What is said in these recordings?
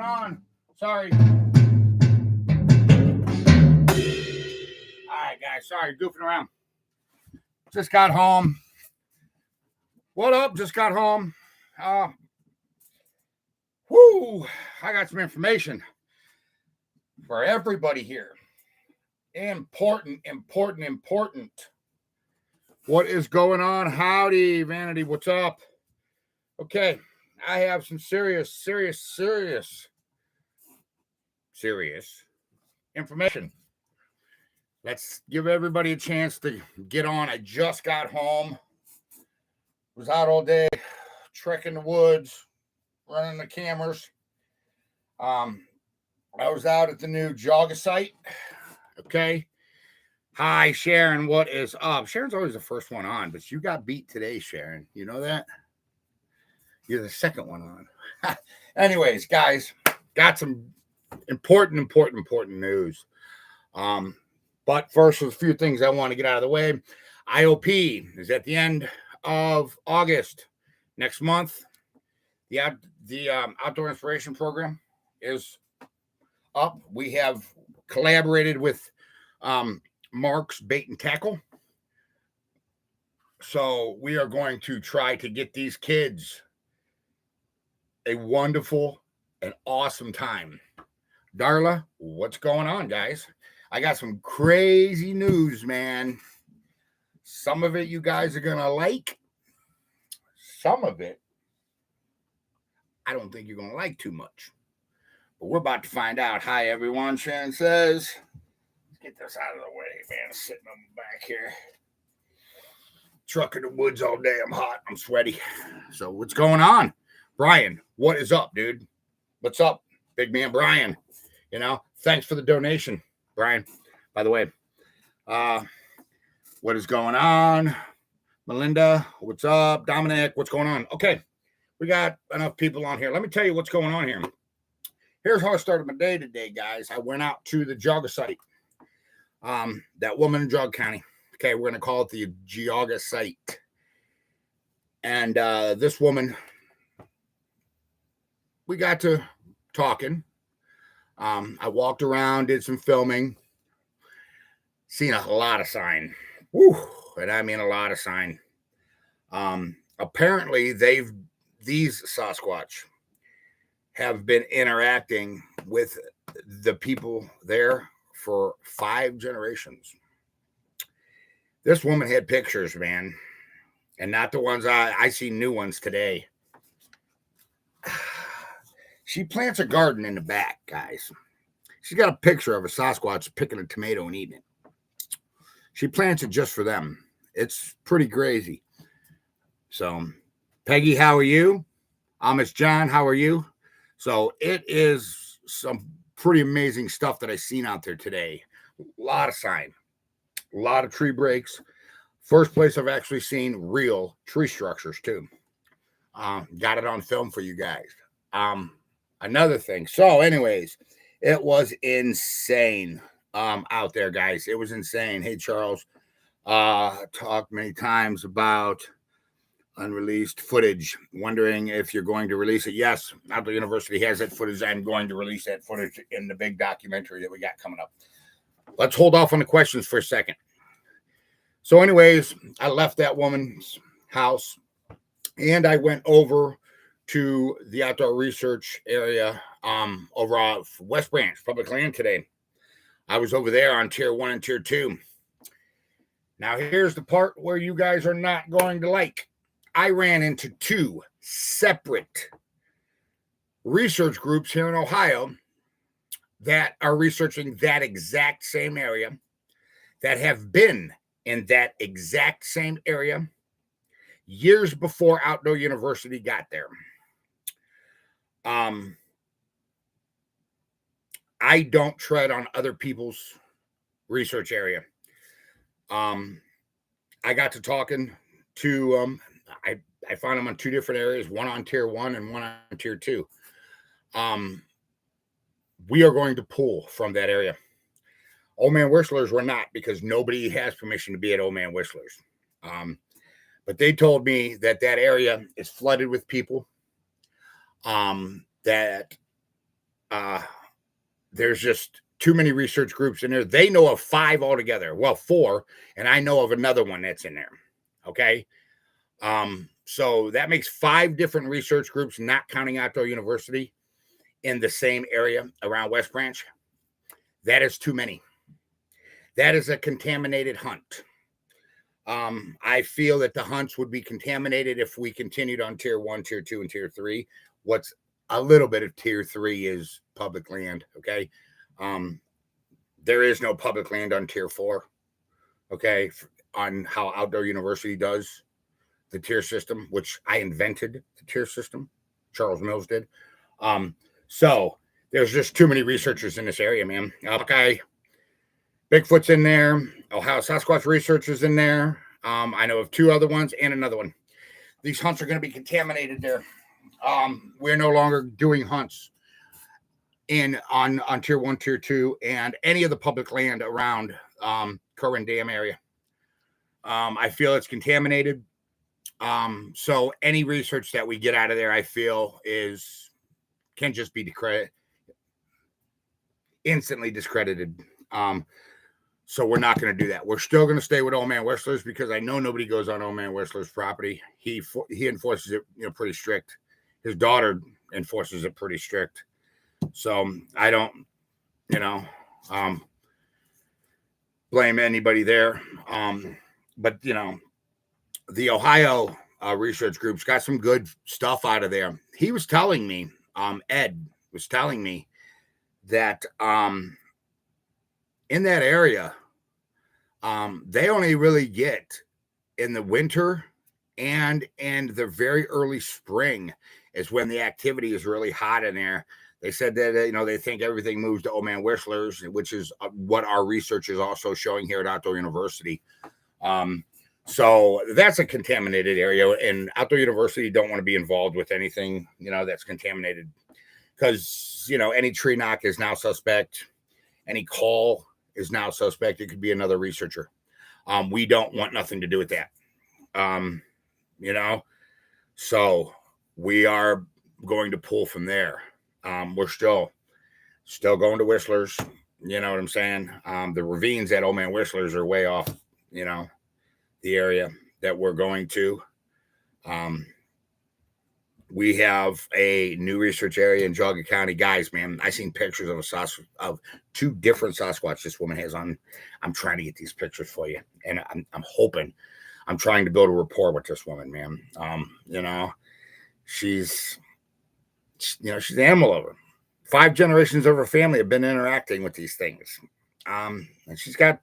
on? Sorry. All right, guys. Sorry, goofing around. Just got home. What up? Just got home. I got some information for everybody here. Important. What is going on? Howdy, Vanity. What's up? Okay, I have some serious information. Let's give everybody a chance to get on. I just got home. Was out all day, trekking the woods, running the cameras. I was out at the new Jogger site. Okay. Hi, Sharon. What is up? Sharon's always the first one on, but you got beat today, Sharon. You know that? You're the second one on. Anyways, guys, got some important news. But first, there's a few things I want to get out of the way. IOP is at the end of August. Next month, the Outdoor Inspiration Program is up. We have collaborated with Mark's Bait and Tackle. So we are going to try to get these kids a wonderful and awesome time. Darla, what's going on, guys? I got some crazy news, man. Some of it you guys are going to like. Some of it, I don't think you're going to like too much. But we're about to find out. Hi, everyone. Sharon says, let's get this out of the way, man. Sitting on the back here. Trucking the woods all day. I'm hot. I'm sweaty. So what's going on? Brian, what is up, dude? What's up, big man Brian? You know, thanks for the donation, Brian, by the way. What is going on? Melinda, what's up? Dominic, what's going on? Okay, we got enough people on here. Let me tell you what's going on here. Here's how I started my day today, guys. I went out to the Jogger site. That woman in Jog County. Okay, we're going to call it the Jogger site. And this woman, we got to talking. I walked around, did some filming, seen a lot of sign. Woo, and I mean a lot of sign. Apparently, these Sasquatch have been interacting with the people there for 5 generations. This woman had pictures, man, and not the ones I see new ones today. She plants a garden in the back, guys. She's got a picture of a Sasquatch picking a tomato and eating it. She plants it just for them. It's pretty crazy. So, Peggy, how are you? Amish John, how are you? So, it is some pretty amazing stuff that I seen out there today. A lot of sign. A lot of tree breaks. First place I've actually seen real tree structures, too. Got it on film for you guys. Another thing. So, anyways, it was insane out there, guys. It was insane. Hey, Charles. Talked many times about unreleased footage. Wondering if you're going to release it. Yes, Outdoor University has that footage. I'm going to release that footage in the big documentary that we got coming up. Let's hold off on the questions for a second. So, anyways, I left that woman's house and I went over to the outdoor research area over off West Branch, public land today. I was over there on tier 1 and tier 2. Now, here's the part where you guys are not going to like. I ran into 2 separate research groups here in Ohio that are researching that exact same area, that have been in that exact same area years before Outdoor University got there. I don't tread on other people's research area. I got to talking to I found them on 2 different areas, one on tier 1 and one on tier 2. We are going to pull from that area. Old Man Whistlers were not, because nobody has permission to be at Old Man Whistlers. But they told me that that area is flooded with people, that there's just too many research groups in there. They know of 5 altogether. Well, 4, and I know of another one that's in there. Okay. So that makes 5 different research groups, not counting Outdoor University, in the same area around West Branch. That is too many. That is a contaminated hunt. I feel that the hunts would be contaminated if we continued on tier 1, tier 2, and tier 3. What's a little bit of tier 3 is public land. Okay. There is no public land on tier 4. Okay. On how Outdoor University does the tier system, which I invented the tier system. Charles Mills did. So there's just too many researchers in this area, man. Okay. Bigfoot's in there. Ohio Sasquatch researchers in there. I know of 2 other ones and another one. These hunts are going to be contaminated there. We're no longer doing hunts on tier 1, tier 2, and any of the public land around Curran Dam area. I feel it's contaminated. So any research that we get out of there, I feel can just be instantly discredited. So we're not going to do that. We're still going to stay with Old Man Whistler's because I know nobody goes on Old Man Whistler's property. He enforces it, pretty strict. His daughter enforces it pretty strict. So I don't, blame anybody there. But the Ohio research group's got some good stuff out of there. He was telling me, Ed was telling me that in that area, they only really get in the winter and the very early spring is when the activity is really hot in there. They said that, they think everything moves to Old Man Whistler's, which is what our research is also showing here at Outdoor University. So that's a contaminated area, and Outdoor University don't want to be involved with anything, that's contaminated because, any tree knock is now suspect. Any call is now suspect. It could be another researcher. We don't want nothing to do with that. So we are going to pull from there. We're still going to Whistler's. You know what I'm saying? The ravines at Old Man Whistler's are way off, the area that we're going to. We have a new research area in Jogger County. Guys, man, I seen pictures of 2 different Sasquatch this woman has on. I'm trying to get these pictures for you. And I'm hoping, I'm trying to build a rapport with this woman, man. She's an animal lover. 5 generations of her family have been interacting with these things. And she's got,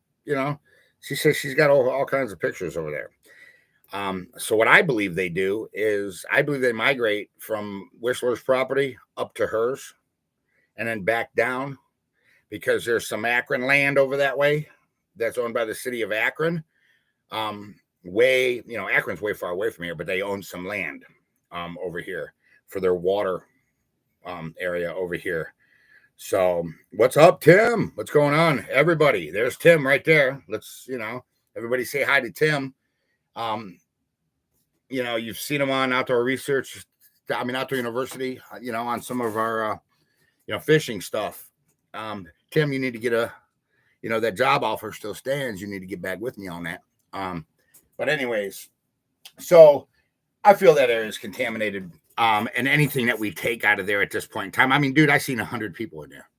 she says she's got all kinds of pictures over there. So what I believe they do is I believe they migrate from Whistler's property up to hers and then back down because there's some Akron land over that way that's owned by the city of Akron. Akron's way far away from here, but they own some land over here for their water area over here. So what's up, Tim? What's going on? Everybody, there's Tim right there. Let's, everybody say hi to Tim. You've seen him on Outdoor University, on some of our, fishing stuff. Tim, you need to get that job offer still stands. You need to get back with me on that. But anyways, so I feel that area is contaminated. And anything that we take out of there at this point in time, I mean, dude, I seen 100 people in there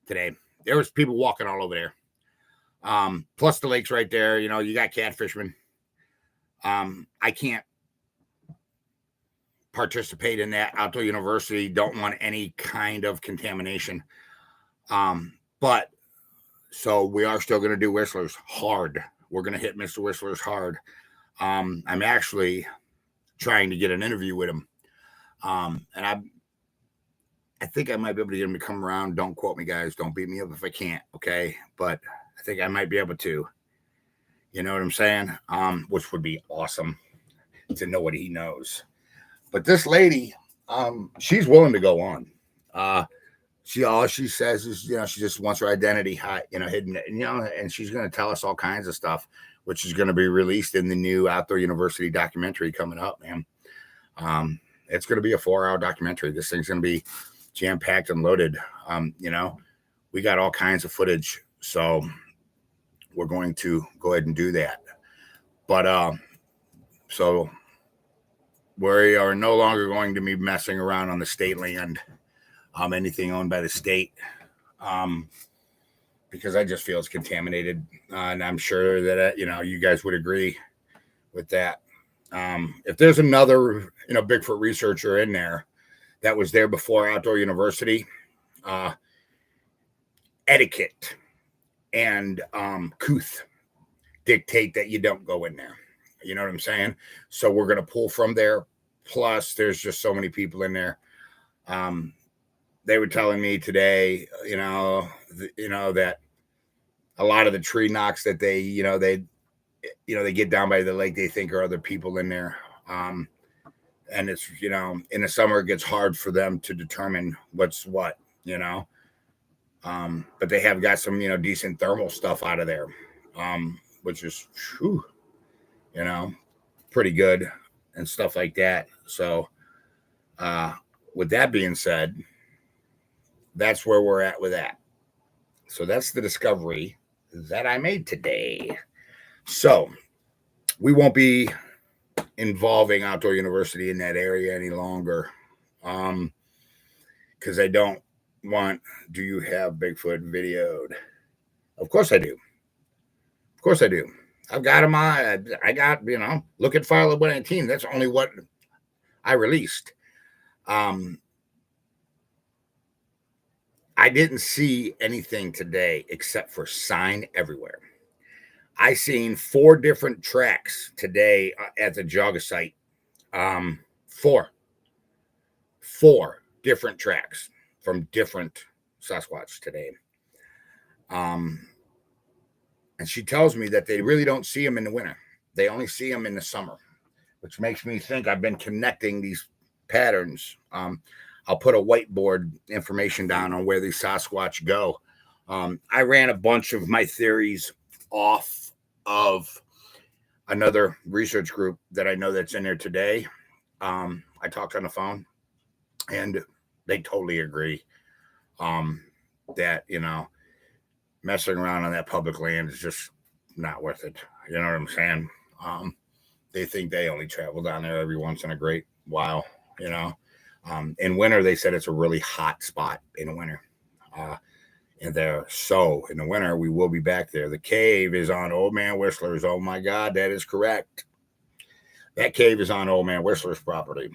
today. There was people walking all over there. Plus the lake's right there. You got catfishermen. I can't participate in that. Outdoor University don't want any kind of contamination. But so we are still going to do Whistler's hard. We're going to hit Mr. Whistler's hard. I'm actually trying to get an interview with him. And I think I might be able to get him to come around. Don't quote me, guys. Don't beat me up if I can't. Okay. But I think I might be able to, you know what I'm saying? Which would be awesome to know what he knows. But this lady, she's willing to go on. All she says is, she just wants her identity, hidden, and she's going to tell us all kinds of stuff, which is going to be released in the new Outdoor University documentary coming up, man. It's going to be a 4-hour documentary. This thing's going to be jam-packed and loaded. We got all kinds of footage, so we're going to go ahead and do that. But so we are no longer going to be messing around on the state land, anything owned by the state, because I just feel it's contaminated, and I'm sure that you guys would agree with that. If there's another Bigfoot researcher in there that was there before Outdoor University, etiquette and couth dictate that you don't go in there. You know what I'm saying? So we're going to pull from there. Plus, there's just so many people in there. They were telling me today, that a lot of the tree knocks that they get down by the lake, they think are other people in there. And it's, in the summer, it gets hard for them to determine what's what, but they have got some, decent thermal stuff out of there, which is, pretty good and stuff like that. So, with that being said, that's where we're at with that. So that's the discovery that I made today. So we won't be involving Outdoor University in that area any longer. Because I don't want, do you have Bigfoot videoed? Of course I do. Of course I do. I've got them on. I got, look at file of 119. That's only what I released. I didn't see anything today except for sign everywhere. I seen 4 different tracks today at the Jogger site. 4 different tracks from different Sasquatch today. And she tells me that they really don't see them in the winter. They only see them in the summer, which makes me think I've been connecting these patterns. I'll put a whiteboard information down on where these Sasquatch go. I ran a bunch of my theories off of another research group that I know that's in there today. I talked on the phone, and they totally agree that, messing around on that public land is just not worth it. You know what I'm saying? They think they only travel down there every once in a great while, in winter, they said it's a really hot spot in the winter. And there, so in the winter, we will be back there. The cave is on Old Man Whistler's. Oh my God, that is correct. That cave is on Old Man Whistler's property.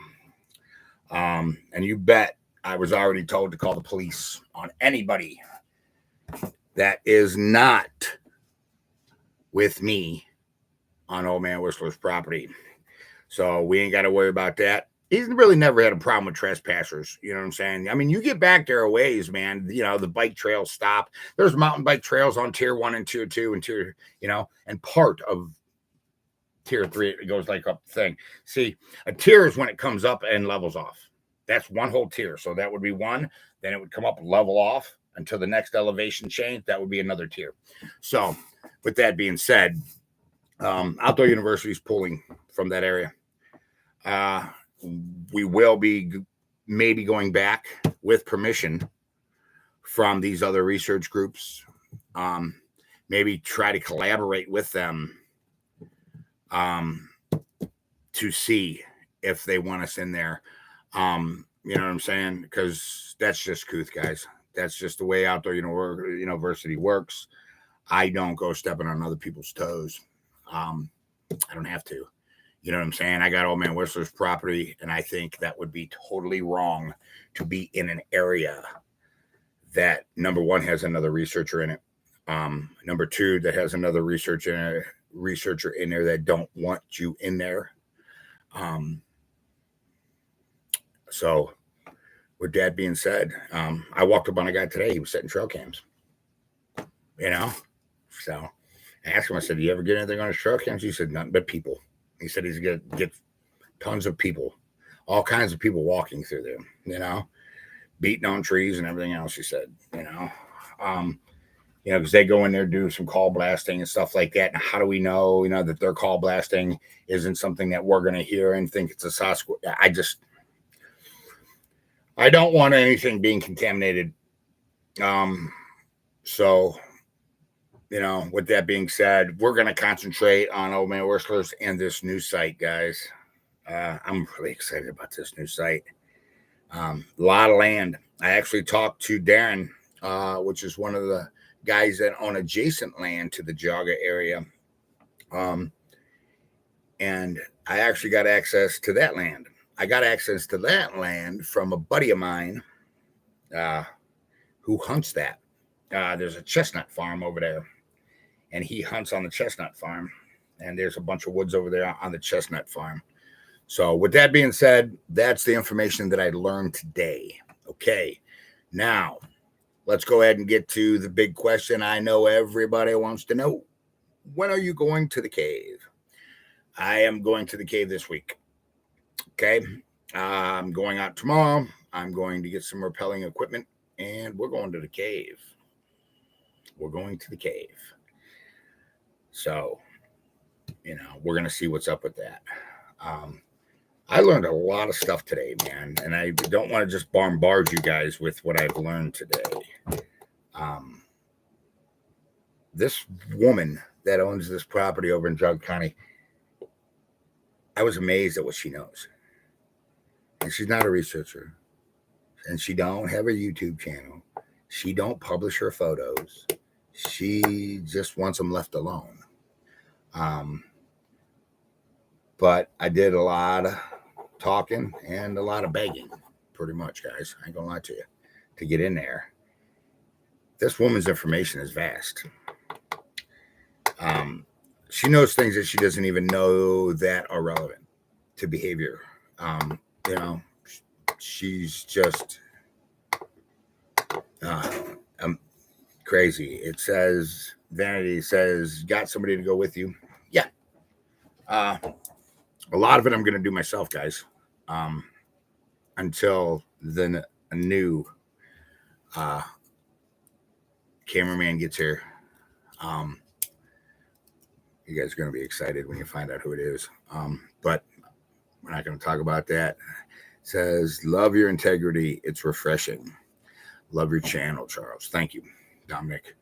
And you bet I was already told to call the police on anybody that is not with me on Old Man Whistler's property. So we ain't got to worry about that. He's really never had a problem with trespassers. You know what I'm saying? I mean, you get back there a ways, man. The bike trails stop. There's mountain bike trails on tier 1 and tier 2 and tier, and part of tier 3, it goes like up the thing. See, a tier is when it comes up and levels off. That's one whole tier. So that would be 1. Then it would come up, level off until the next elevation change. That would be another tier. So with that being said, Outdoor University is pulling from that area. We will be maybe going back with permission from these other research groups. Maybe try to collaborate with them to see if they want us in there. You know what I'm saying? Because that's just couth, guys. That's just the way Outdoor University works. I don't go stepping on other people's toes. I don't have to. You know what I'm saying? I got Old Man Whistler's property, and I think that would be totally wrong to be in an area that, number 1, has another researcher in it. Number 2, that has another researcher in there that don't want you in there. So with that being said, I walked up on a guy today. He was setting trail cams, so I asked him, I said, do you ever get anything on his trail cams? He said, nothing but people. He said he's going to get tons of people, all kinds of people walking through there, beating on trees and everything else, he said, because they go in there, do some call blasting and stuff like that. And how do we know, that their call blasting isn't something that we're going to hear and think it's a Sasquatch? I don't want anything being contaminated. So, with that being said, we're going to concentrate on Old Man Whistler's and this new site, guys. I'm really excited about this new site. A lot of land. I actually talked to Darren, which is one of the guys that own adjacent land to the Jogger area. And I actually got access to that land. I got access to that land from a buddy of mine who hunts that. There's a chestnut farm over there, and he hunts on the chestnut farm. And there's a bunch of woods over there on the chestnut farm. So with that being said, that's the information that I learned today. Okay, now let's go ahead and get to the big question I know everybody wants to know. When are you going to the cave? I am going to the cave this week. Okay, I'm going out tomorrow. I'm going to get some rappelling equipment, and we're going to the cave. We're going to the cave. So, we're going to see what's up with that. I learned a lot of stuff today, man, and I don't want to just bombard you guys with what I've learned today. This woman that owns this property over in Jogger County, I was amazed at what she knows. And she's not a researcher, and she don't have a YouTube channel. She don't publish her photos. She just wants them left alone. But I did a lot of talking and a lot of begging, pretty much, guys. I ain't gonna lie to you, to get in there. This woman's information is vast. She knows things that she doesn't even know that are relevant to behavior. She's just crazy. It says, Vanity says, got somebody to go with you? Yeah. A lot of it I'm going to do myself, guys, until the new cameraman gets here. You guys are going to be excited when you find out who it is. But we're not going to talk about that. It says, love your integrity. It's refreshing. Love your channel, Charles. Thank you, Dominic.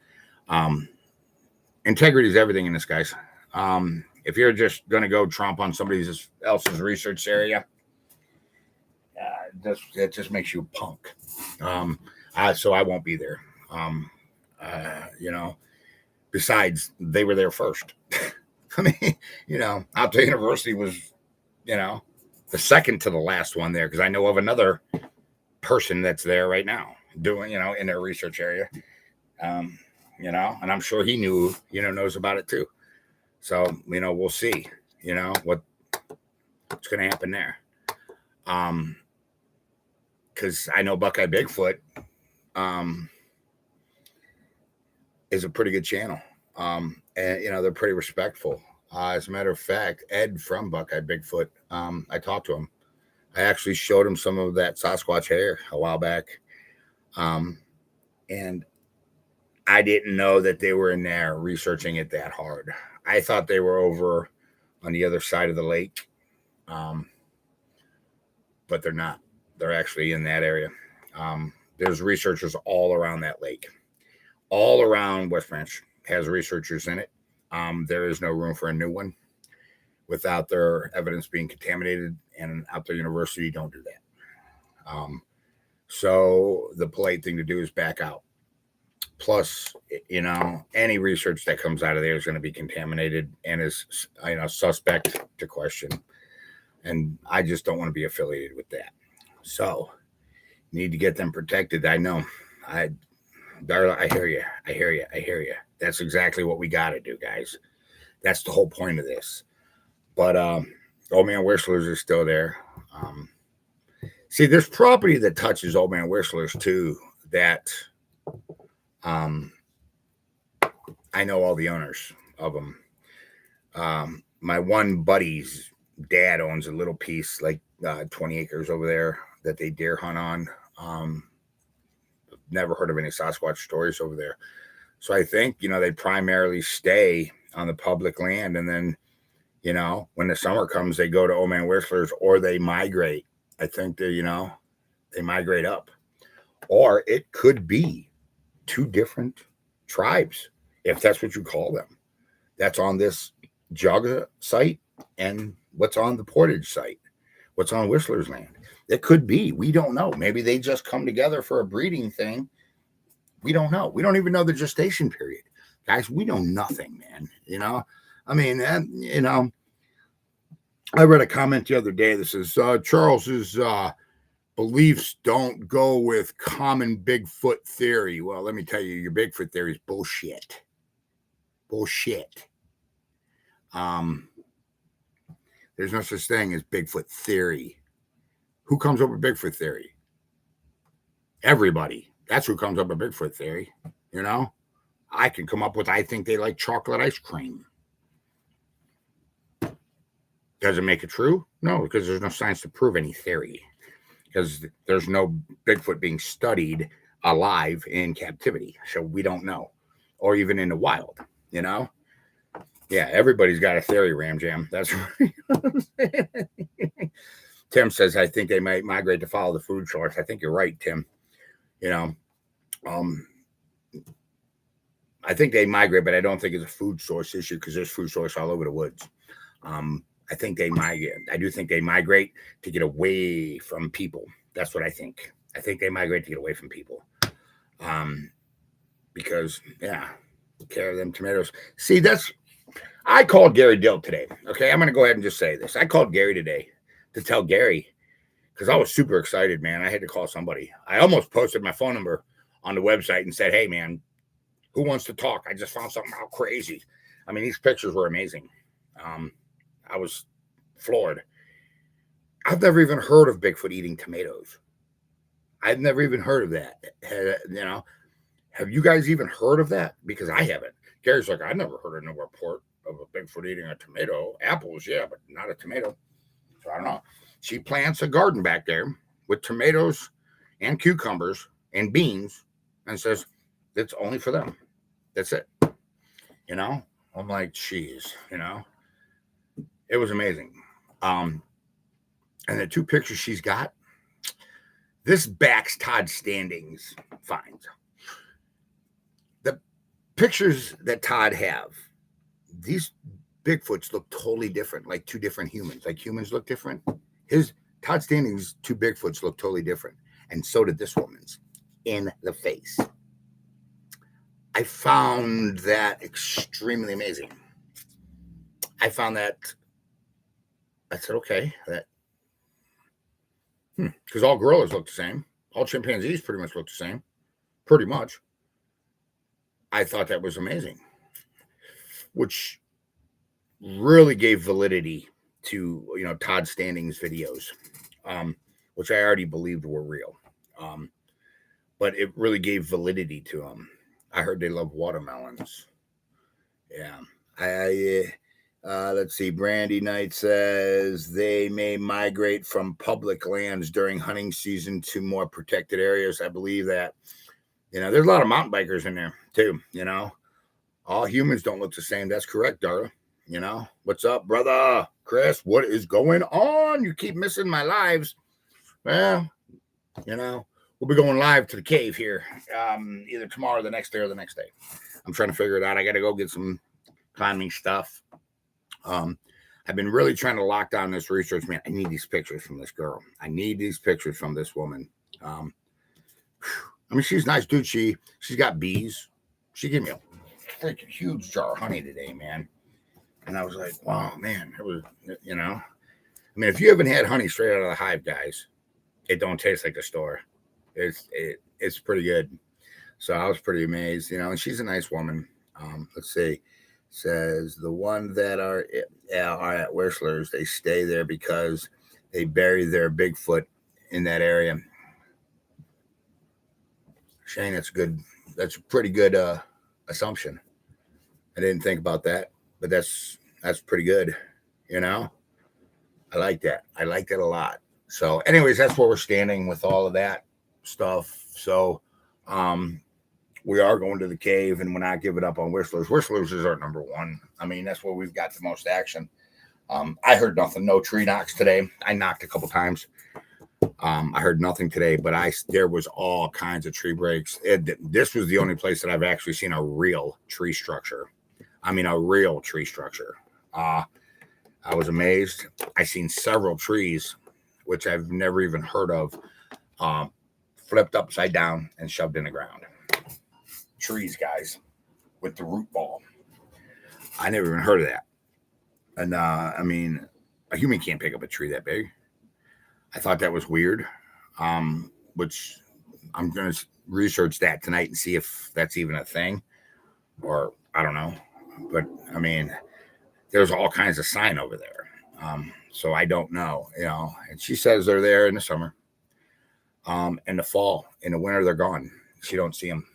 Integrity is everything in this, guys. If you're just going to go tromp on somebody else's research area, it just makes you a punk. So I won't be there. Besides, they were there first. I mean, Alta University was, the second to the last one there, because I know of another person that's there right now doing, in their research area. And I'm sure he knows about it too. So, we'll see, what's going to happen there. Because I know Buckeye Bigfoot is a pretty good channel. And, they're pretty respectful. As a matter of fact, Ed from Buckeye Bigfoot, I talked to him. I actually showed him some of that Sasquatch hair a while back. And I didn't know that they were in there researching it that hard. I thought they were over on the other side of the lake. But they're not. They're actually in that area. There's researchers all around that lake. All around West Branch has researchers in it. There is no room for a new one without their evidence being contaminated, and Alta University don't do that. So the polite thing to do is back out. Plus, any research that comes out of there is going to be contaminated and is, suspect to question. And I just don't want to be affiliated with that. So, need to get them protected. I know. Darla, I hear you. I hear you. I hear you. That's exactly what we got to do, guys. That's the whole point of this. But Old Man Whistler's is still there. See, there's property that touches Old Man Whistler's too that I know all the owners of them. My one buddy's dad owns a little piece, like 20 acres over there that they deer hunt on. Never heard of any Sasquatch stories over there. So I think, they primarily stay on the public land. And then, when the summer comes, they go to Old Man Whistler's or they migrate. I think they, They migrate up. Or it could be two different tribes, if that's what you call them. That's on this Jogger site and what's on the Portage site, what's on Whistler's land. It could be. We don't know. Maybe they just come together for a breeding thing. We don't know. We don't even know the gestation period. Guys, we know nothing, man. I mean, I read a comment the other day that says Charles's beliefs don't go with common Bigfoot theory. Well, let me tell you, your Bigfoot theory is bullshit. Bullshit. There's no such thing as Bigfoot theory. Who comes up with Bigfoot theory? Everybody. That's who comes up with Bigfoot theory. I can come up with, I think they like chocolate ice cream. Does it make it true? No, because there's no science to prove any theory. Because there's no Bigfoot being studied alive in captivity. So we don't know. Or even in the wild, Yeah, everybody's got a theory, Ram Jam. That's right. Tim says, I think they might migrate to follow the food source. I think you're right, Tim. I think they migrate, but I don't think it's a food source issue because there's food source all over the woods. I think they migrate. I do think they migrate to get away from people. That's what I think. I think they migrate to get away from people. Because, care of them tomatoes. See, I called Gary Dill today. Okay, I'm going to go ahead and just say this. I called Gary today to tell Gary because I was super excited, man. I had to call somebody. I almost posted my phone number on the website and said, hey, man, who wants to talk? I just found something out crazy. I mean, these pictures were amazing. I was floored. I've never even heard of Bigfoot eating tomatoes. I've never even heard of that. Have you guys even heard of that? Because I haven't. Gary's like, I never heard of no report of a Bigfoot eating a tomato. Apples, yeah, but not a tomato. So I don't know. She plants a garden back there with tomatoes and cucumbers and beans and says, it's only for them. That's it. I'm like, geez, it was amazing. And the two pictures she's got, this backs Todd Standing's finds. The pictures that Todd have, these Bigfoots look totally different, like two different humans. Like humans look different. Todd Standing's two Bigfoots look totally different. And so did this woman's in the face. I found that extremely amazing. I found that, I said, okay, because all gorillas look the same. All chimpanzees pretty much look the same. Pretty much. I thought that was amazing. Which really gave validity to, Todd Standing's videos, which I already believed were real. But it really gave validity to them. I heard they love watermelons. Yeah. Let's see. Brandy Knight says they may migrate from public lands during hunting season to more protected areas. I believe that. There's a lot of mountain bikers in there too. All humans don't look the same. That's correct, Dara. What's up, brother? Chris, what is going on? You keep missing my lives. Well, we'll be going live to the cave here either tomorrow, the next day, or the next day. I'm trying to figure it out. I got to go get some climbing stuff. I've been really trying to lock down this research, man. I need these pictures from this girl. I need these pictures from this woman. She's nice, dude. She's got bees. She gave me a freaking huge jar of honey today, man. And I was like, wow, man, it was, if you haven't had honey straight out of the hive, guys, it don't taste like the store. It's pretty good. So I was pretty amazed, and she's a nice woman. Let's see. Says the one that are at Whistler's, they stay there because they bury their Bigfoot in that area. Shane, that's good. That's a pretty good assumption. I didn't think about that, but that's pretty good. I like that. I like that a lot. So anyways, that's where we're standing with all of that stuff. So we are going to the cave, and we're not giving up on Whistler's. Whistler's is our number one. That's where we've got the most action. I heard nothing, no tree knocks today. I knocked a couple times. I heard nothing today, but there was all kinds of tree breaks. This was the only place that I've actually seen a real tree structure. I mean, a real tree structure. I was amazed. I seen several trees, which I've never even heard of, um, flipped upside down and shoved in the ground. Trees, guys, with the root ball. I never even heard of that. And I mean, a human can't pick up a tree that big. I thought that was weird, which I'm going to research that tonight and see if that's even a thing, or I don't know. But I mean, there's all kinds of sign over there. So I don't know, and she says they're there in the summer, in the fall, in the winter, they're gone. She don't see them.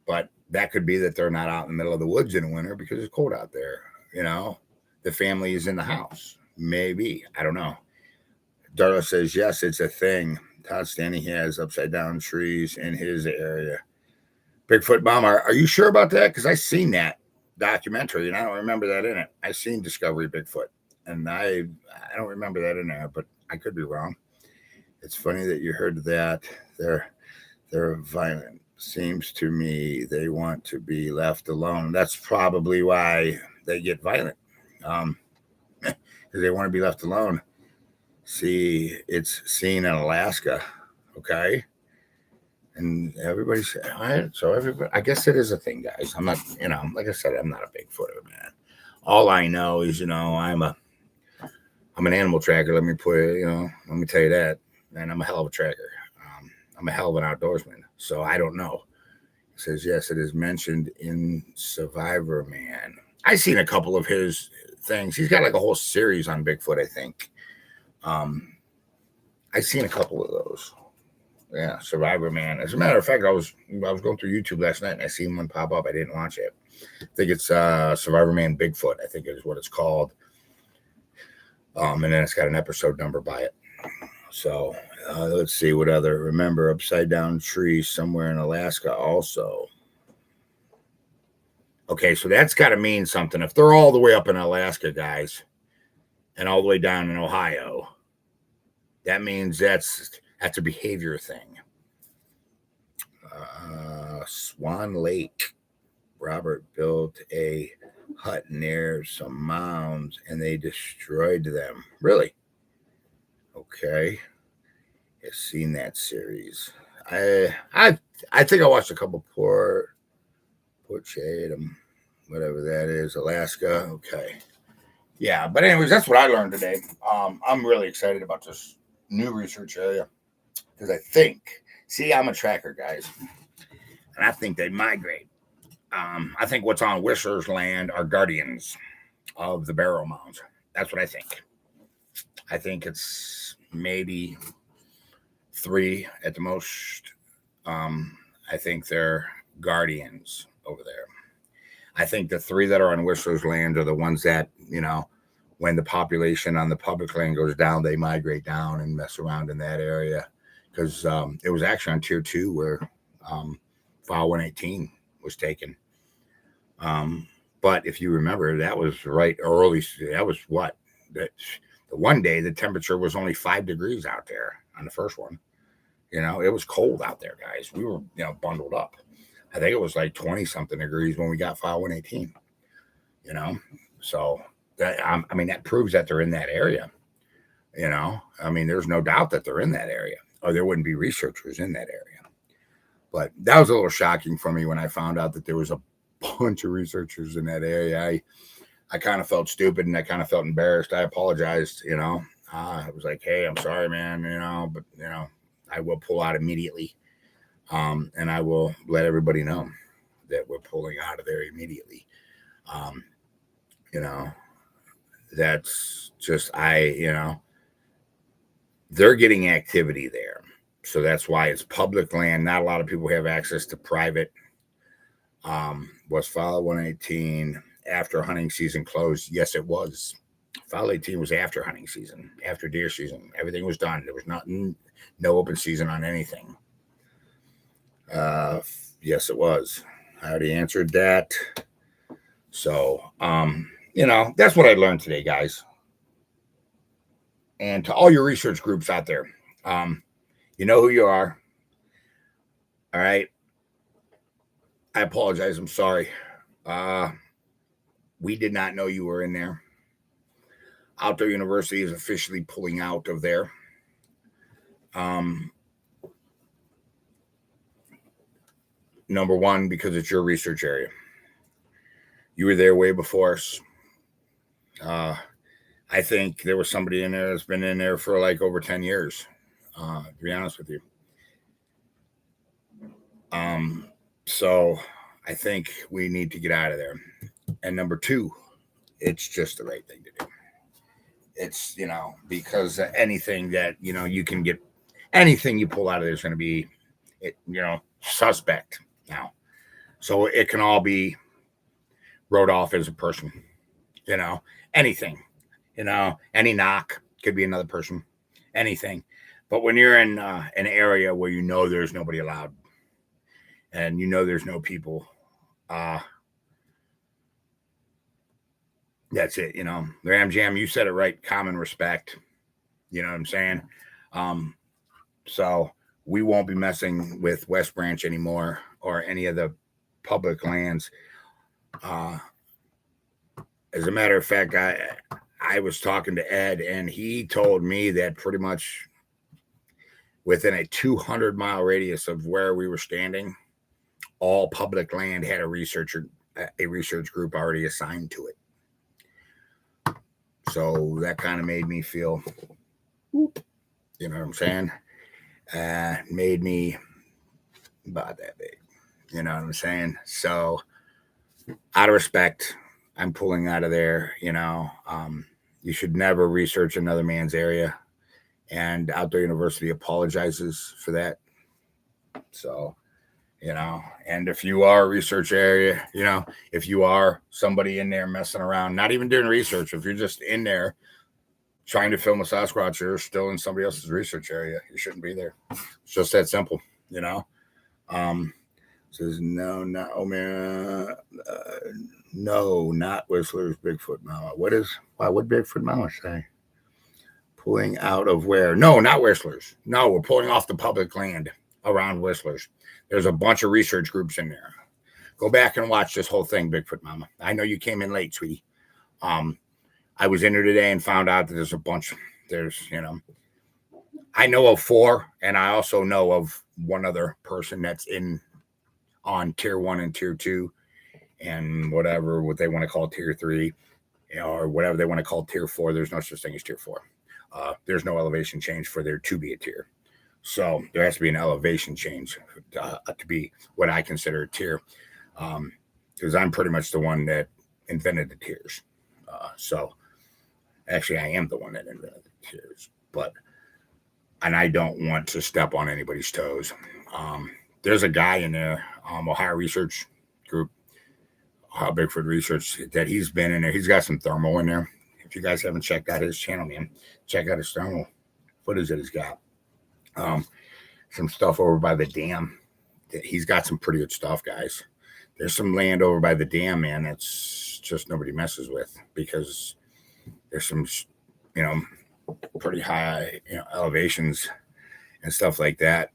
But that could be that they're not out in the middle of the woods in the winter because it's cold out there. The family is in the house. Maybe. I don't know. Darla says, yes, it's a thing. Todd Stanley has upside down trees in his area. Bigfoot Bomber, are you sure about that? Because I seen that documentary and I don't remember that in it. I seen Discovery Bigfoot and I don't remember that in there, but I could be wrong. It's funny that you heard that. They're violent. Seems to me they want to be left alone. That's probably why they get violent. Because they want to be left alone. See, it's seen in Alaska, okay? And everybody's all right. So everybody, I guess it is a thing, guys. I'm not, like I said, I'm not a Bigfooter, man. All I know is, I'm an animal tracker. Let me tell you that, and I'm a hell of a tracker. I'm a hell of an outdoorsman. So I don't know. It says yes, it is mentioned in Survivor Man. I seen a couple of his things. He's got like a whole series on Bigfoot, I think. I seen a couple of those. Yeah, Survivor Man. As a matter of fact, I was going through YouTube last night and I seen one pop up. I didn't watch it. I think it's Survivor Man Bigfoot. I think is what it's called. And then it's got an episode number by it. So let's see what other. Remember, upside down trees somewhere in Alaska also. Okay, so that's got to mean something. If they're all the way up in Alaska, guys, and all the way down in Ohio, that means that's a behavior thing. Swan Lake. Robert built a hut near some mounds and they destroyed them. Really? Okay. I've seen that series. I think I watched a couple Port Chatham, whatever that is, Alaska. Okay. Yeah, but anyways, that's what I learned today. I'm really excited about this new research area because I'm a tracker, guys, and I think they migrate. I think what's on Whistler's land are guardians of the burial mounds. That's what I think. I think it's maybe 3 at the most. I think they're guardians over there. I think the 3 that are on Whistler's land are the ones that, when the population on the public land goes down, they migrate down and mess around in that area. Because it was actually on tier 2 where file 118 was taken. But if you remember, that was right early. That was what? The one day the temperature was only 5 degrees out there on the first one. It was cold out there, guys. We were, bundled up. I think it was like 20 something degrees when we got file 118. So that that proves that they're in that area. There's no doubt that they're in that area, or there wouldn't be researchers in that area. But that was a little shocking for me when I found out that there was a bunch of researchers in that area. I kind of felt stupid and I kind of felt embarrassed. I apologized, I was like, hey, I'm sorry, man, but I will pull out immediately. And I will let everybody know that we're pulling out of there immediately. That's just, they're getting activity there. So that's why it's public land. Not a lot of people have access to private. Was file 118 after hunting season closed? Yes, it was. File 18 was after hunting season, after deer season. Everything was done. There was no open season on anything. Yes, it was. I already answered that. So, that's what I learned today, guys. And to all your research groups out there, you know who you are. All right. I apologize. I'm sorry. We did not know you were in there. Outdoor University is officially pulling out of there. Number one, because it's your research area. You were there way before us. I think there was somebody in there that's been in there for like over 10 years, to be honest with you. So I think we need to get out of there. And number two, it's just the right thing to do. It's, because anything that, you can get, anything you pull out of there is going to be, suspect now. So it can all be wrote off as a person, anything, any knock could be another person, anything. But when you're in an area where there's nobody allowed and there's no people, that's it, Ram Jam, you said it right, common respect, you know what I'm saying? So we won't be messing with West Branch anymore or any of the public lands. As a matter of fact, I was talking to Ed, and he told me that pretty much within a 200-mile radius of where we were standing, all public land had a research group already assigned to it. So that kind of made me feel, you know what I'm saying? Made me about that big. You know what I'm saying? So out of respect, I'm pulling out of there. You should never research another man's area, and Outdoor University apologizes for that. So, and if you are a research area, if you are somebody in there messing around, not even doing research, if you're just in there trying to film a Sasquatch, you're still in somebody else's research area. You shouldn't be there. It's just that simple, Says no, not man. No, not Whistler's Bigfoot Mama. What Bigfoot Mama say? Pulling out of where? No, not Whistler's. No, we're pulling off the public land around Whistler's. There's a bunch of research groups in there. Go back and watch this whole thing, Bigfoot Mama. I know you came in late, sweetie. I was in here today and found out that there's a bunch. I know of 4, and I also know of one other person that's on tier 1 and tier 2 and what they want to call tier 3 or whatever they want to call tier 4. There's no such thing as tier 4. There's no elevation change for there to be a tier. So there has to be an elevation change to be what I consider a tier, because I'm pretty much the one that invented the tiers. So actually I am the one that invented the tiers, and I don't want to step on anybody's toes. There's a guy in there, Ohio Research Group, Bigfoot Research, that he's been in there. He's got some thermal in there. If you guys haven't checked out his channel, man, check out his thermal footage that he's got. Some stuff over by the dam. He's got some pretty good stuff, guys. There's some land over by the dam, man, that's just nobody messes with, because there's some, pretty high, elevations and stuff like that.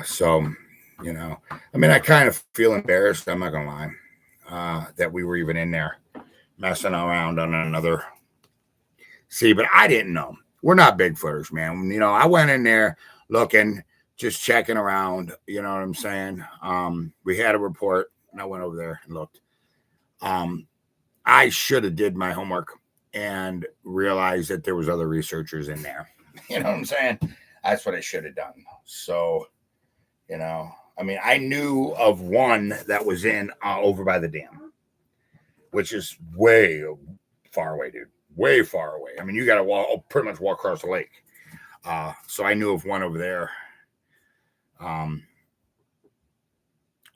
So, I kind of feel embarrassed. I'm not gonna lie, that we were even in there messing around on another. See, but I didn't know. We're not Bigfooters, man. I went in there looking, just checking around. You know what I'm saying? We had a report, and I went over there and looked. I should have did my homework and realized that there was other researchers in there. You know what I'm saying? That's what I should have done. So, I knew of one that was in over by the dam, which is way far away, dude. Way far away. You got to pretty much walk across the lake. So I knew of one over there.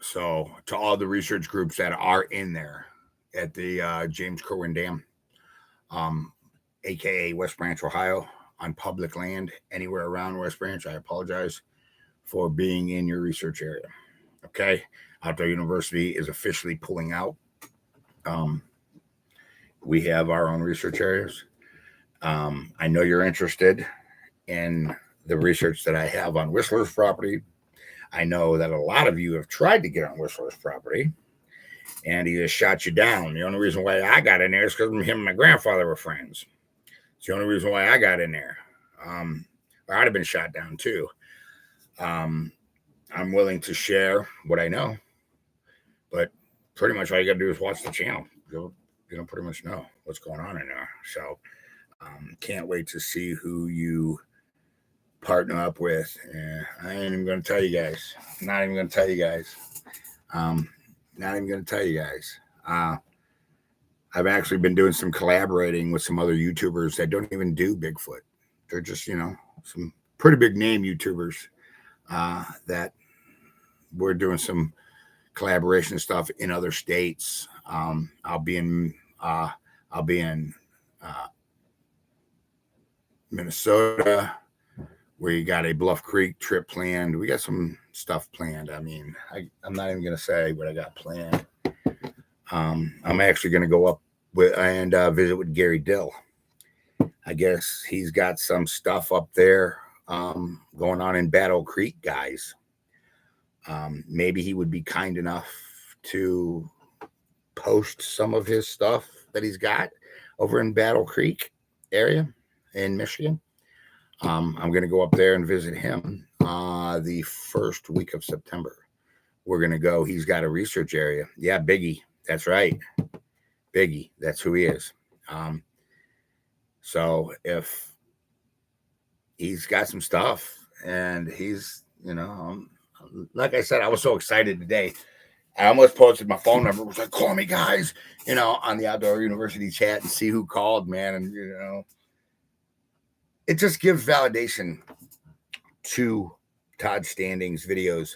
So to all the research groups that are in there at the James Kerwin Dam, aka West Branch, Ohio, on public land anywhere around West Branch, I apologize for being in your research area. Okay, Outdoor University is officially pulling out. We have our own research areas. I know you're interested in the research that I have on Whistler's property. I know that a lot of you have tried to get on Whistler's property, and he just shot you down. The only reason why I got in there is because him and my grandfather were friends. It's the only reason why I got in there. Or I'd have been shot down too. Um, I'm willing to share what I know, but pretty much all you got to do is watch the channel. You'll pretty much know what's going on in there. So can't wait to see who you partner up with. I ain't even going to tell you guys. Not even going to tell you guys. Not even going to tell you guys. I've actually been doing some collaborating with some other YouTubers that don't even do Bigfoot. They're just, some pretty big name YouTubers that we're doing some collaboration stuff in other states. I'll be in Minnesota. We got a Bluff Creek trip planned. We got some stuff planned. I mean, I'm not even going to say what I got planned. I'm actually going to go up and visit with Gary Dill. I guess he's got some stuff up there going on in Battle Creek, guys. Maybe he would be kind enough to post some of his stuff that he's got over in Battle Creek area in Michigan. I'm going to go up there and visit him the first week of September. We're going to go. He's got a research area. Yeah, Biggie. That's right. Biggie. That's who he is. So if he's got some stuff and he's, like I said, I was so excited today. I almost posted my phone number. It was like, call me, guys, on the Outdoor University chat and see who called, man. And, it just gives validation to Todd Standing's videos,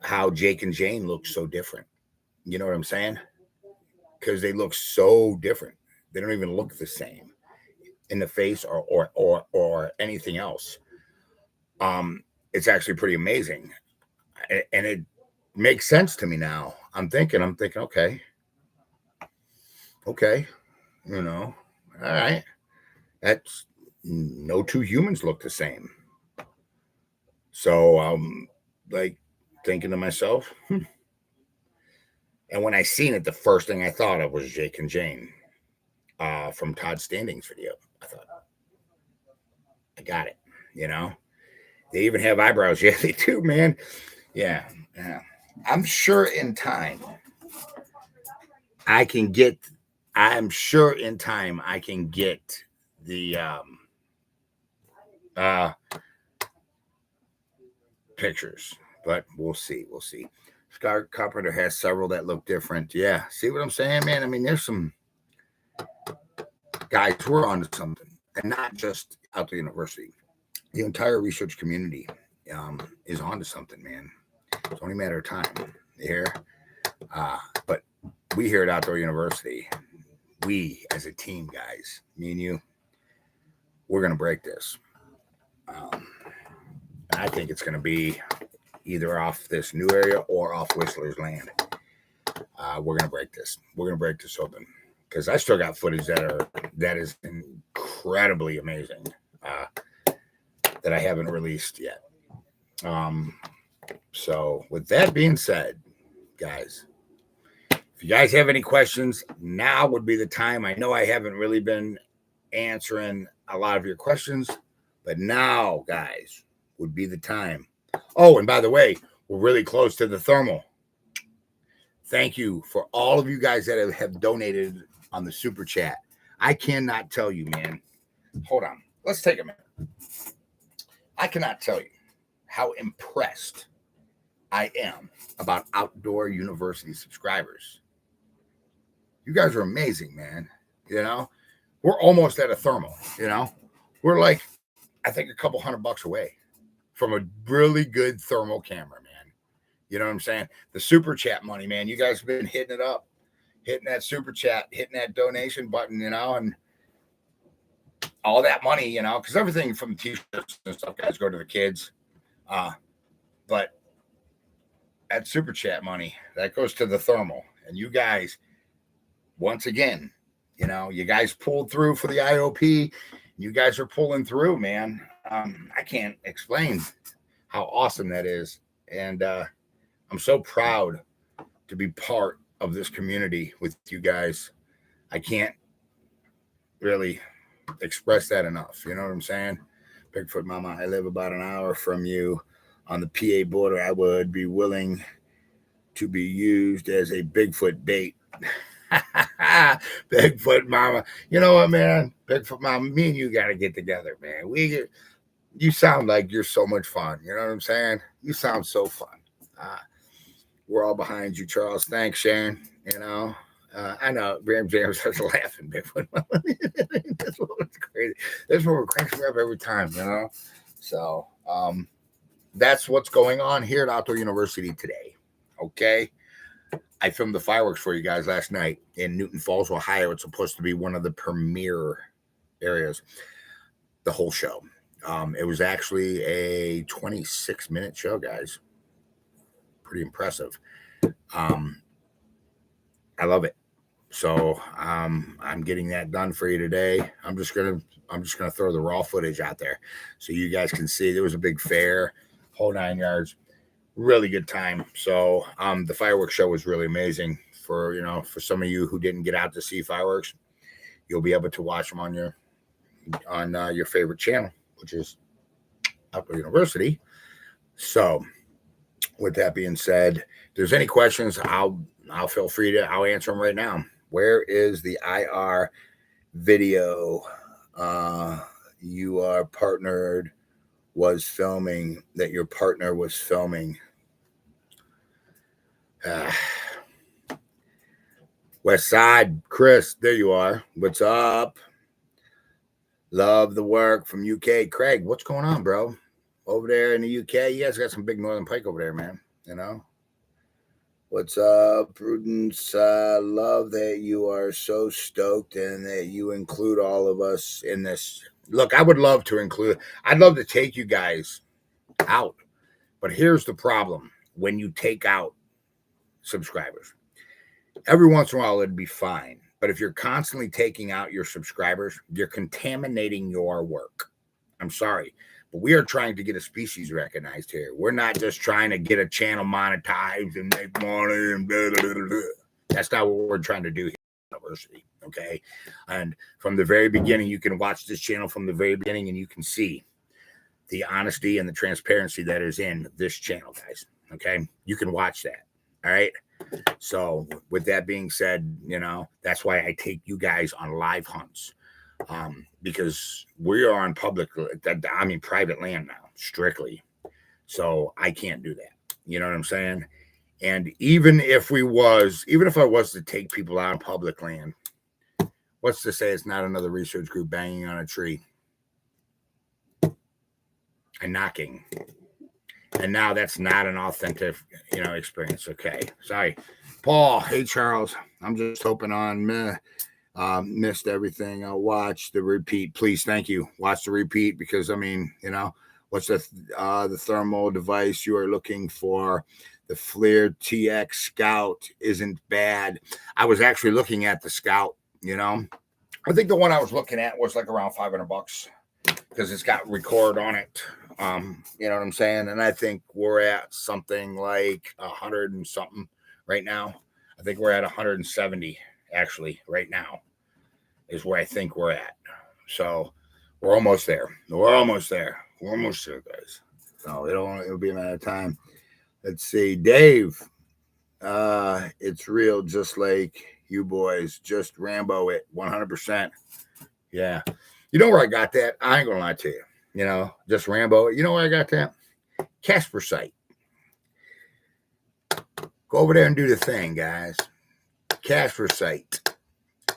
how Jake and Jane look so different. You know what I'm saying? Because they look so different. They don't even look the same in the face or anything else. It's actually pretty amazing. And it makes sense to me now. I'm thinking, okay. All right. That's no two humans look the same. So like thinking to myself, And when I seen it, the first thing I thought of was Jake and Jane from Todd Standing's video. I thought, I got it, They even have eyebrows. Yeah, they do, man. Yeah. I'm sure in time I can get the pictures, but we'll see. Scott Carpenter has several that look different. Yeah. See what I'm saying, man? I mean, there's some guys who are onto something, and not just out the university. The entire research community is onto something, man. It's only a matter of time. You hear? But we here at Outdoor University, we as a team, guys, me and you, we're going to break this. I think it's going to be either off this new area or off Whistler's land. We're going to break this. We're going to break this open because I still got footage that is incredibly amazing that I haven't released yet. So with that being said, guys, if you guys have any questions, now would be the time. I know I haven't really been answering a lot of your questions, but now, guys, would be the time. Oh, and by the way, we're really close to the thermal. Thank you for all of you guys that have donated on the super chat. I cannot tell you, man. Hold on. Let's take a minute. I cannot tell you how impressed I am about Outdoor University subscribers. You guys are amazing, man. We're almost at a thermal, We're like, I think a couple $100 away from a really good thermal camera, man. You know what I'm saying? The super chat money, man. You guys have been hitting it up, hitting that super chat, hitting that donation button, and all that money, because everything from t-shirts and stuff, guys, go to the kids. But that super chat money, that goes to the thermal. And you guys, once again, You know, you guys pulled through for the IOP. You guys are pulling through, man. I can't explain how awesome that is. And I'm so proud to be part of this community with you guys. I can't really express that enough. You know what I'm saying? Bigfoot Mama, I live about an hour from you on the PA border. I would be willing to be used as a Bigfoot bait. Bigfoot Mama. You know what, man? Bigfoot Mama, me and you got to get together, man. You sound like you're so much fun. You know what I'm saying? You sound so fun. We're all behind you, Charles. Thanks, Sharon. You know, I know Graham James was laughing, Bigfoot. That's what's crazy. That's what cracks me up every time, you know. So that's what's going on here at Outdoor University today. Okay. I filmed the fireworks for you guys last night in Newton Falls, Ohio. It's supposed to be one of the premier areas, the whole show. It was actually a 26-minute show, guys. Pretty impressive. I love it. So I'm getting that done for you today. I'm just gonna throw the raw footage out there so you guys can see. There was a big fair, whole 9 yards. Really good time. So the fireworks show was really amazing. For some of you who didn't get out to see fireworks, you'll be able to watch them on your favorite channel, which is Outdoor University. So with that being said, if there's any questions, I'll feel free to, I'll answer them right now. Where is the IR video you are partnered was filming, that your partner was filming? West Side, Chris, there you are. What's up? Love the work from UK. Craig, what's going on, bro? Over there in the UK, you guys got some big northern pike over there, man. You know? What's up, Prudence? Love that you are so stoked and that you include all of us in this. Look, I would love to I'd love to take you guys out. But here's the problem. When you take out subscribers, every once in a while it'd be fine. But if you're constantly taking out your subscribers, you're contaminating your work. I'm sorry, but we are trying to get a species recognized here. We're not just trying to get a channel monetized and make money and blah, blah, blah, blah. That's not what we're trying to do here at the university, okay? And from the very beginning, you can watch this channel from the very beginning and you can see the honesty and the transparency that is in this channel, guys, okay? You can watch that, all right? So with that being said, that's why I take you guys on live hunts. Because we are on private land now, strictly. So I can't do that. You know what I'm saying? And even if I was to take people out on public land, what's to say it's not another research group banging on a tree and knocking? And now that's not an authentic, experience. Okay. Sorry. Paul. Hey, Charles. I'm just hoping on missed everything. I'll watch the repeat. Please. Thank you. Watch the repeat because, what's the thermal device you are looking for? The FLIR TX Scout isn't bad. I was actually looking at the Scout, I think the one I was looking at was like around $500 because it's got record on it. You know what I'm saying? And I think we're at something like 100 and something right now. I think we're at 170 actually right now is where I think we're at. So we're almost there. We're almost there, guys. So it'll be a matter of time. Let's see. Dave, it's real, just like you boys. Just Rambo it 100%. Yeah. You know where I got that? I ain't gonna lie to you. Just Rambo. You know where I got that? Casper site. Go over there and do the thing, guys. Casper site.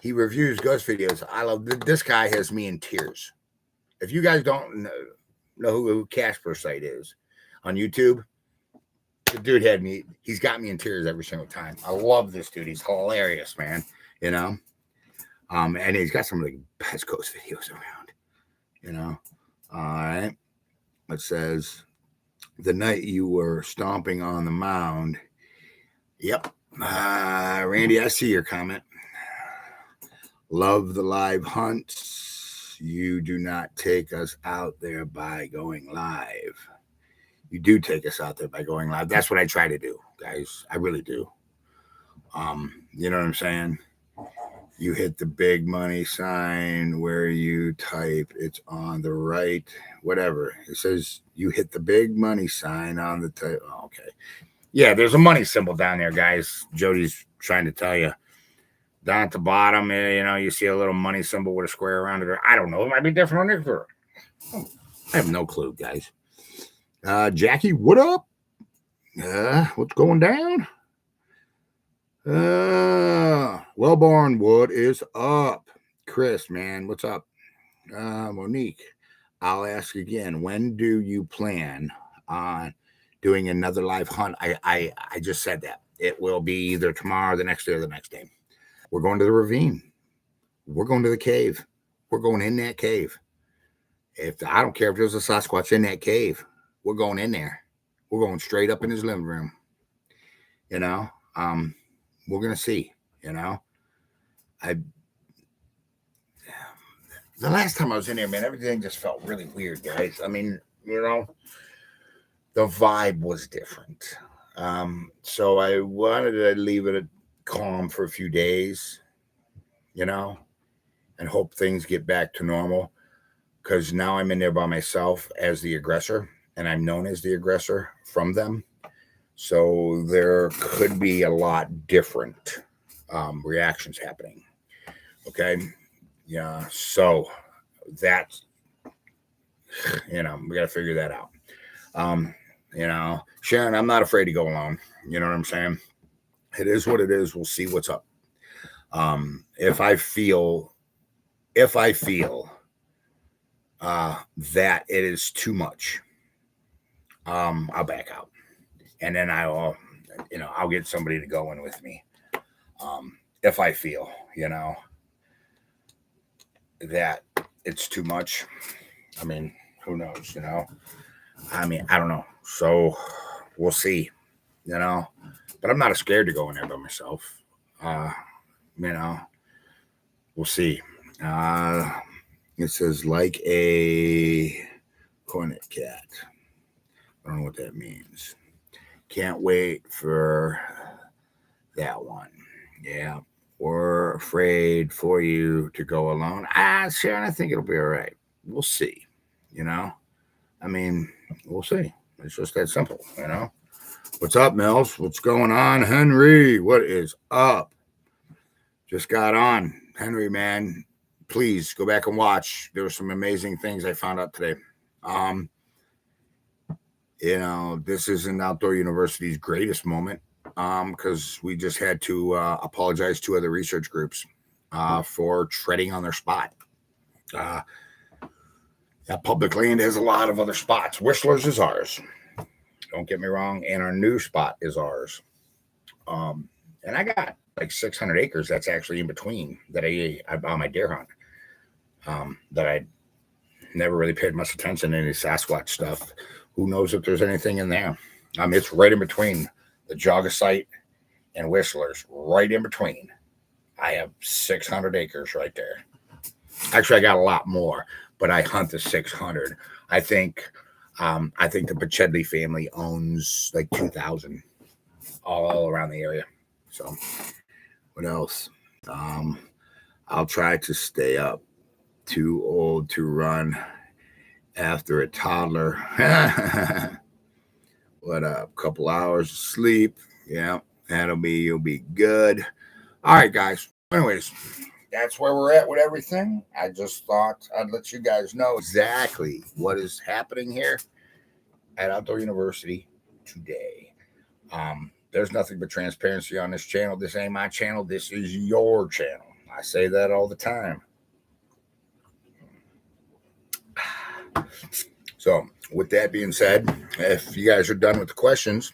He reviews ghost videos. I love this guy. Has me in tears. If you guys don't know who Casper site is on YouTube, the dude he's got me in tears every single time. I love this dude. He's hilarious, man. And he's got some of the best ghost videos around. All right. It says, the night you were stomping on the mound. Yep. Randy, I see your comment. Love the live hunts. You do not take us out there by going live. You do take us out there by going live. That's what I try to do, guys. I really do. You know what I'm saying? You hit the big money sign where you type it's on the right, whatever. It says you hit the big money sign on the type. Oh, okay. Yeah, there's a money symbol down there, guys. Jody's trying to tell you. Down at the bottom, you see a little money symbol with a square around it. I don't know. It might be different on this. I have no clue, guys. Jackie, what up? What's going down? Wellborn, what is up? Chris, man, what's up? Monique, I'll ask again. When do you plan on doing another live hunt? I just said that. It will be either tomorrow, the next day, or the next day. We're going to the ravine. We're going to the cave. We're going in that cave. I don't care if there's a Sasquatch in that cave, we're going in there. We're going straight up in his living room. We're gonna see. The last time I was in there, man, everything just felt really weird, guys. I mean, the vibe was different. So I wanted to leave it calm for a few days, and hope things get back to normal. Because now I'm in there by myself as the aggressor, and I'm known as the aggressor from them. So there could be a lot different reactions happening. Okay. Yeah. So that's, we got to figure that out. Sharon, I'm not afraid to go alone. You know what I'm saying? It is what it is. We'll see what's up. If I feel that it is too much, I'll back out, and then I'll get somebody to go in with me. If I feel, that it's too much, I mean, who knows, I don't know. So we'll see, but I'm not scared to go in there by myself. We'll see. It says like a cornet cat. I don't know what that means. Can't wait for that one. Yeah. We're afraid for you to go alone. Sharon, I think it'll be all right. We'll see. We'll see. It's just that simple, What's up, Mills? What's going on, Henry? What is up? Just got on. Henry, man, please go back and watch. There were some amazing things I found out today. This isn't Outdoor University's greatest moment because we just had to apologize to other research groups for treading on their spot. That public land has a lot of other spots. Whistler's is ours. Don't get me wrong. And our new spot is ours. And I got like 600 acres that's actually in between that I bought my deer hunt. That I never really paid much attention to any Sasquatch stuff. Who knows if there's anything in there? It's right in between the Jogger site and Whistler's, right in between. I have 600 acres right there. Actually, I got a lot more, but I hunt the 600. I think the Pachedley family owns like 2,000 all around the area. So what else? I'll try to stay up. Too old to run after a toddler. What up? Couple hours of sleep. Yeah, you'll be good. All right, guys. Anyways, that's where we're at with everything. I just thought I'd let you guys know exactly what is happening here at Outdoor University today. There's nothing but transparency on this channel. This ain't my channel. This is your channel. I say that all the time. So with that being said, if you guys are done with the questions,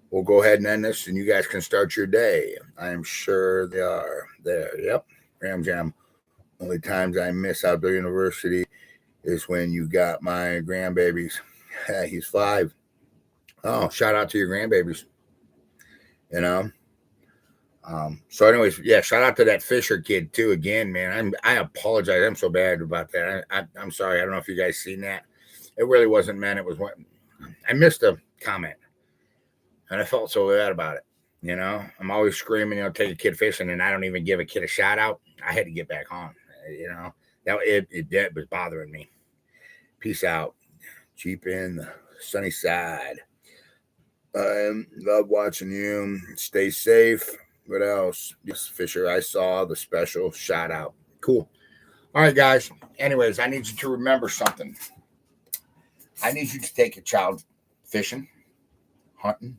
we'll go ahead and end this and you guys can start your day. I'm sure they are there. Yep. Ram Jam. Only times I miss Outdoor University is when you got my grandbabies. He's 5. Oh, shout out to your grandbabies. So anyways, yeah, shout out to that Fisher kid too. Again, man, I apologize. I'm so bad about that. I'm sorry. I don't know if you guys seen that. It really wasn't meant. It was what I missed a comment, and I felt so bad about it. I'm always screaming, take a kid fishing, and I don't even give a kid a shout out. I had to get back on. That it was bothering me. Peace out. Cheap in the sunny side. Love watching you. Stay safe. What else? Yes, Fisher, I saw the special shout out. Cool. All right, guys. Anyways, I need you to remember something. I need you to take your child fishing, hunting,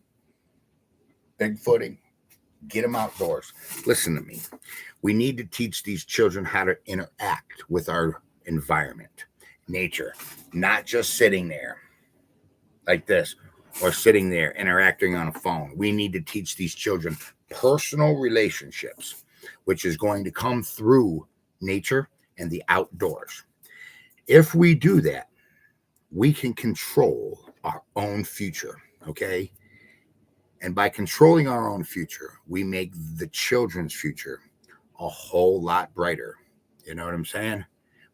bigfooting, get them outdoors. Listen to me. We need to teach these children how to interact with our environment, nature, not just sitting there like this or sitting there interacting on a phone. We need to teach these children personal relationships, which is going to come through nature and the outdoors. If we do that, we can control our own future, okay? And by controlling our own future, we make the children's future a whole lot brighter. You know what I'm saying?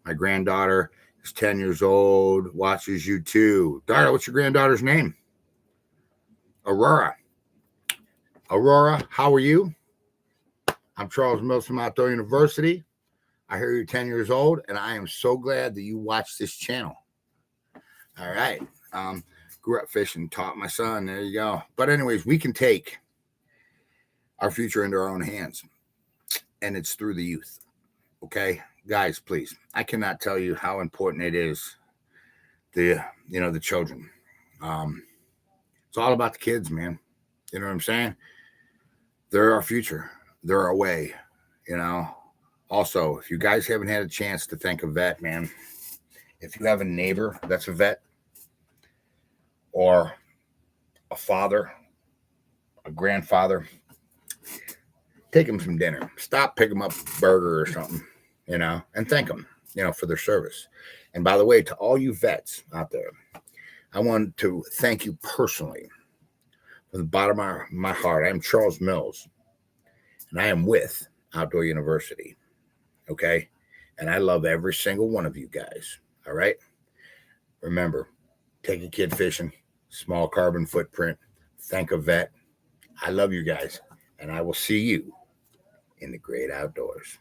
My granddaughter is 10 years old, watches you too. Dara, what's your granddaughter's name? Aurora. Aurora, how are you? I'm Charles Mills from Outdoor University. I hear you're 10 years old, and I am so glad that you watch this channel. All right. Grew up fishing, taught my son. There you go. But anyways, we can take our future into our own hands, and it's through the youth. Okay, guys, please. I cannot tell you how important it is. The children. It's all about the kids, man. You know what I'm saying? They're our future. They're our way. Also, if you guys haven't had a chance to thank a vet, man, if you have a neighbor that's a vet, or a father, a grandfather, take them some dinner. Stop, pick them up a burger or something, and thank them, for their service. And by the way, to all you vets out there, I want to thank you personally from the bottom of my heart. I'm Charles Mills, and I am with Outdoor University, okay? And I love every single one of you guys, all right? Remember, take a kid fishing, small carbon footprint, thank a vet. I love you guys, and I will see you in the great outdoors.